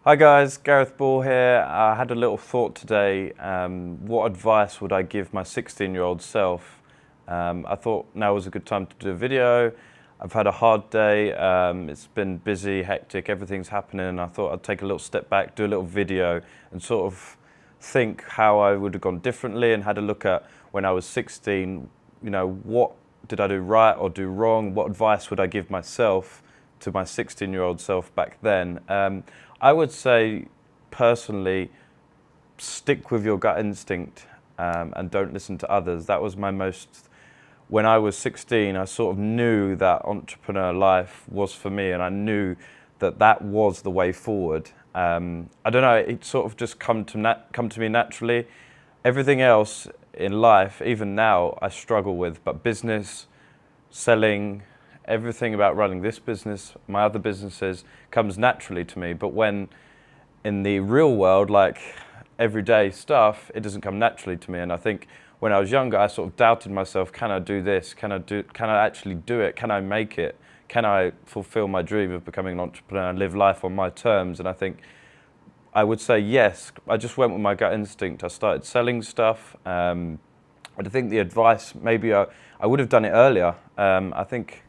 Hi guys, Gareth Ball here. I had a little thought today. What advice would I give my 16-year-old self? I thought now was a good time to do a video. I've had a hard day. It's been busy, hectic, everything's happening. I thought I'd take a little step back, do a little video and sort of think how I would have gone differently and had a look at when I was 16, what did I do right or do wrong? What advice would I give myself to my 16-year-old self back then? I would say, personally, stick with your gut instinct and don't listen to others. That was when I was 16, I sort of knew that entrepreneur life was for me, and I knew that that was the way forward. I don't know, it sort of just come to me naturally. Everything else in life, even now, I struggle with, but business, selling, everything about running this business, my other businesses, comes naturally to me. But when in the real world, like everyday stuff, it doesn't come naturally to me. And I think when I was younger, I sort of doubted myself. Can I do this? Can I actually do it? Can I make it? Can I fulfill my dream of becoming an entrepreneur and live life on my terms? And I think I would say yes. I just went with my gut instinct. I started selling stuff. I think the advice, maybe I would have done it earlier. I think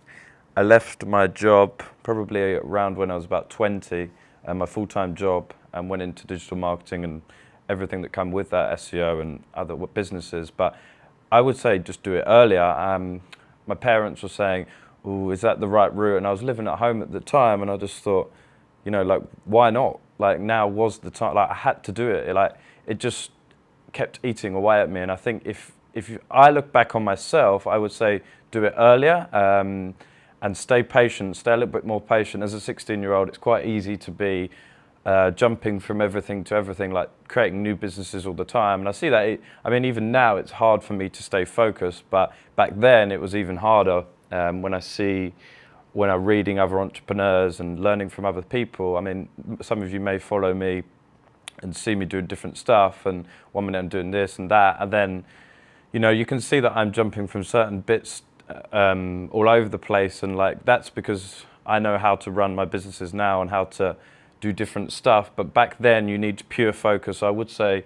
I left my job probably around when I was about 20, my full-time job, and went into digital marketing and everything that come with that, SEO and other businesses. But I would say just do it earlier. My parents were saying, "Oh, is that the right route?" And I was living at home at the time, and I just thought, why not? Like, now was the time. Like, I had to do it. Like, it just kept eating away at me. And I think if I look back on myself, I would say do it earlier. And stay patient, stay a little bit more patient. As a 16-year-old, it's quite easy to be jumping from everything to everything, like creating new businesses all the time. And I see that, even now it's hard for me to stay focused, but back then it was even harder when I'm reading other entrepreneurs and learning from other people. Some of you may follow me and see me doing different stuff, and one minute I'm doing this and that, and then, you can see that I'm jumping from certain bits all over the place, and that's because I know how to run my businesses now and how to do different stuff. But back then you need pure focus. I would say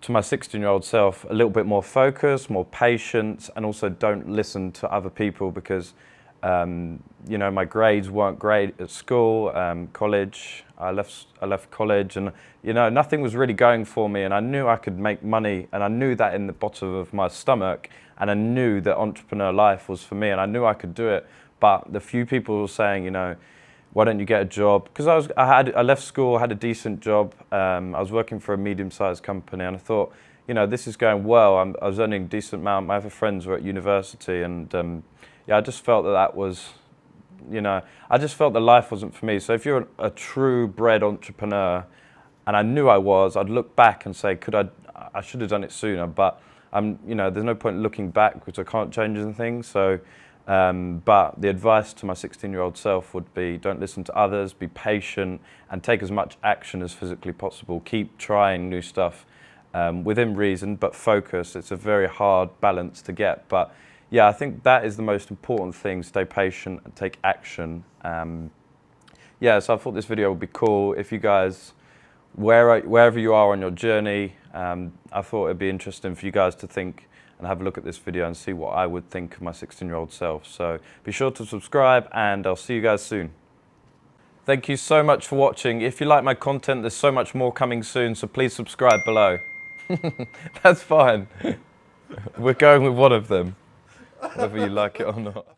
to my 16-year-old self, a little bit more focus, more patience, and also don't listen to other people, because my grades weren't great at school, college. I left college, and nothing was really going for me, and I knew I could make money, and I knew that in the bottom of my stomach, and I knew that entrepreneur life was for me, and I knew I could do it. But the few people were saying, why don't you get a job? Because I left school, I had a decent job. I was working for a medium-sized company, and I thought, this is going well. I was earning a decent amount. My other friends were at university, and I just felt that was, I just felt that life wasn't for me. So if you're a true bred entrepreneur, and I knew I was, I'd look back and say, I should have done it sooner. But there's no point looking back, because I can't change anything. So, but the advice to my 16-year-old self would be, don't listen to others, be patient, and take as much action as physically possible. Keep trying new stuff within reason, but focus. It's a very hard balance to get. But yeah, I think that is the most important thing. Stay patient and take action. So I thought this video would be cool. If you guys, wherever you are on your journey, I thought it'd be interesting for you guys to think and have a look at this video and see what I would think of my 16-year-old self. So be sure to subscribe, and I'll see you guys soon. Thank you so much for watching. If you like my content, there's so much more coming soon, so please subscribe below. That's fine. We're going with one of them, whether you like it or not.